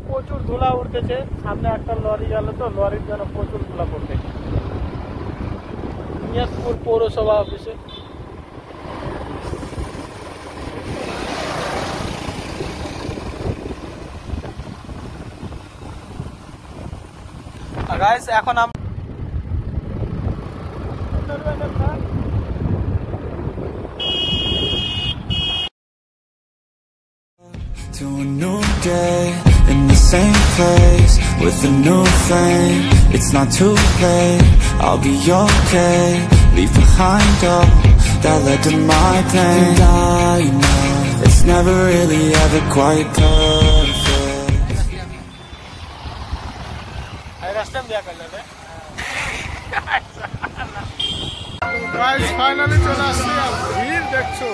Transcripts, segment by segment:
প্রচুর ধুলা উঠতেছে, সামনে একটা লরি গেল তো লরির জন্য প্রচুর ধুলা পড়তেছে। নিয়াজপুর পৌরসভা অফিসে গাইস এখন আমরা to a new day in the same place with a new flame. It's not too late, I'll be okay. Leave behind all that led to my pain. And I know it's never really ever quite perfect. guys finally চলে আসছি, ভিড় দেখছো।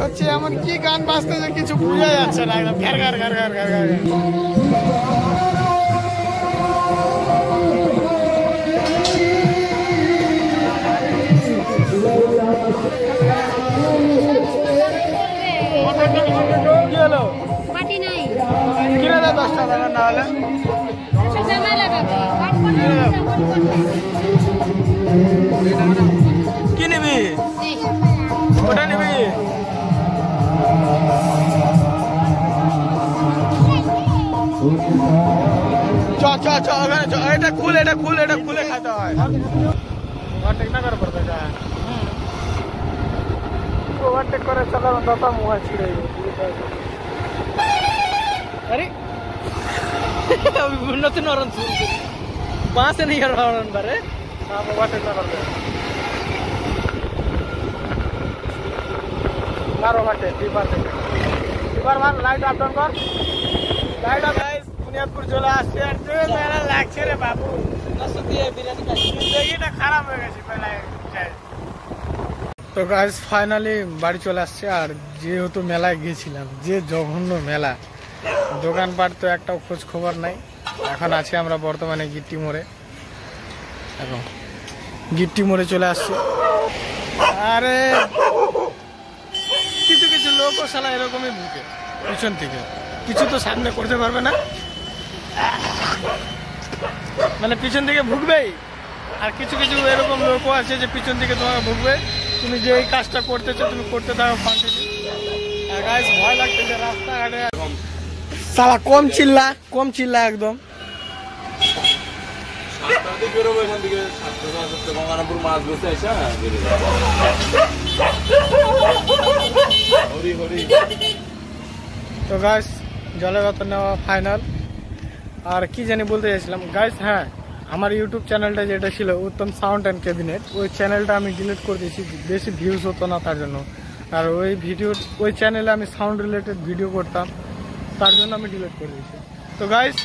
হচ্ছে এমন কি গান বাজতেছে কিছু বোঝা যাচ্ছে না, একদম ঘর ঘর ঘর ঘর ঘর ঘর। কিনে দেয় 10 টাকা না হলে কি নিবি, ওটা নিবি? এটা খুলে খাতে হয়। ওভারটেক না করে পড়তে যায়, ওভারটেক করে চালানো দাতা মুয়া ছিঁড়ে। अरे नতুন হরন বাসে নেই আর হরন বারে ওভারটেক না করবে কারো ওভারটেক এবার মান লাইট আপ ডাউন কর, লাইট আপ। গাইস বুনিয়াদপুর চলে আসছে আর যে মেলা লাগছে রে বাবু, নসুদিয়ে বিরিয়ানি খাচ্ছি, জিন্দগিটা খারাপ হয়ে গেছে মেলায়। তো গাইস ফাইনালি বাড়ি চলে আসছে, আর যেহেতু মেলায় গিয়েছিলাম, যে জঘন্য মেলা, দোকানপাট তো একটাও খোঁজ খবর নাই। এখন আছি আমরা বর্তমানে গিট্টি মোড়ে, এখন গিট্টি মোড়ে চলে আসছে। আরে কিছু কিছু লোকও শালা এরকমই ঢুকে পিছন থেকে, কিছু তো সামনে করতে পারবে না, মানে পিছন থেকে ভুগবেই। আর কিছু কিছু এরকম লোকও আছে যে পিছন থেকে তোমাকে ভুগবে, তুমি যে এই কাজটা করতেছো তুমি করতে থাকো কন্টিনিউ। আর গাইস ভয় লাগতেছে রাস্তাঘাটে, সালা কম চিল্লা একদম। তো গাইস জলের বোতল নেওয়া ফাইনাল। আর কি জানি বলতে চাইছিলাম গাইস, হ্যাঁ আমার ইউটিউব চ্যানেলটা যেটা ছিল উত্তম সাউন্ড অ্যান্ড ক্যাবিনেট, ওই চ্যানেলটা আমি ডিলিট করে দিয়েছি, বেশি ভিউজ হতো না তার জন্য। আর ওই চ্যানেলে আমি সাউন্ড রিলেটেড ভিডিও করতাম, তার জন্য আমি ডিলিট করে দিয়েছি। তো গাইস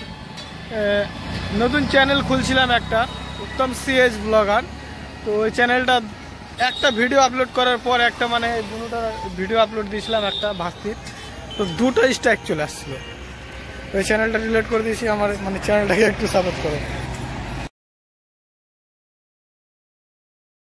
নতুন চ্যানেল খুলছিলাম একটা, উত্তম সিএস ব্লগার। তো ওই চ্যানেলটা একটা ভিডিও আপলোড করার পর একটা মানে দুটো ভিডিও আপলোড দিয়েছিলাম একটা ভাস্তির, তো দুটো স্ট্রাইক চলে আসছিল। ওই চ্যানেলটা ডিলিট করে দিয়েছি, আমার মানে চ্যানেলটাকে একটু সাপোর্ট করো।